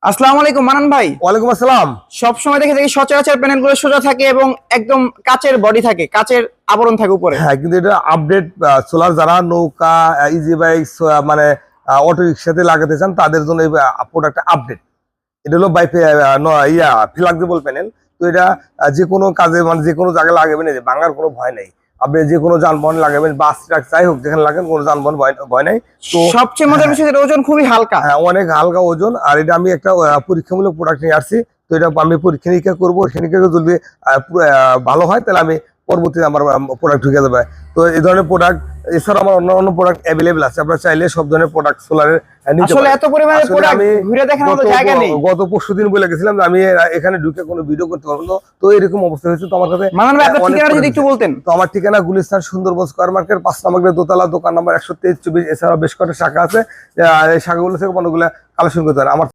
আসসালামু আলাইকুম মানান ভাই। ওয়ালাইকুম আসসালাম। সব সময় দেখে দেখি সচরাচর প্যানেলগুলো সোজা থাকে এবং একদম কাচের বডি থাকে, কাচের আবরণ থাকে উপরে। হ্যাঁ, কিন্তু এটা আপডেট সোলার যারা নৌকা, ইজি বাইক, মানে অটো রিক্সাতে লাগাতে চান তাদের জন্য এই প্রোডাক্ট আপডেট। এটা হলো বাই ফ্লেক্সিবল প্যানেল। তো এটা যে কোনো কাজে মানে যে কোনো জায়গায় লাগাবেন, এই যে ভাঙার কোনো ভয় নাই। আপনি যে কোনো যানবাহন লাগাবেন, বাস ট্রাক যাই হোক যেখানে লাগাবেন, কোনো যানবাহন ভয় নাই। তো সবচেয়ে মজার বিষয় এর ওজন খুবই হালকা। হ্যাঁ, অনেক হালকা ওজন। আর এটা আমি একটা পরীক্ষামূলক প্রোডাক্ট নিয়ে আসছি। তো এটা আমি পরীক্ষা নিরীক্ষা করবো, পরীক্ষা যদি ভালো হয় তাহলে আমি পরবর্তীতে আমার প্রোডাক্ট ঢুকে যাবে। তো এই ধরনের প্রোডাক্ট এছাড়া আমার অন্য প্রোডাক্ট অ্যাভেলেবেল আছে। আপনারা চাইলে সব ধরনের প্রোডাক্ট সোলারের নিতে আসলে পারেন। এত পরিমাণে আসলে প্রোডাক্ট আমি ঘুরে দেখার মতো জায়গা নেই। গত পরশুদিন বলে গেছিলাম যে আমি এখানে ঢুকে কোনো ভিডিও করতে পারবো না। তো এরকম অবস্থা হয়েছে। তো আমার কাছে মানান ভাই, আপনার অনেক ঠিকানাটা যদি product একটু আছে। বলতেন। তো আমার ঠিকানা গুলিস্তান সুন্দরবন স্কয়ার মার্কেট 5 নম্বর দোতলা, দোকান নাম্বার 123-24। এছাড়াও বেশ কয়েকটা শাখা আছে। এই শাখাগুলো থেকে পণ্যগুলো কালেকশন করতে পারেন। আমার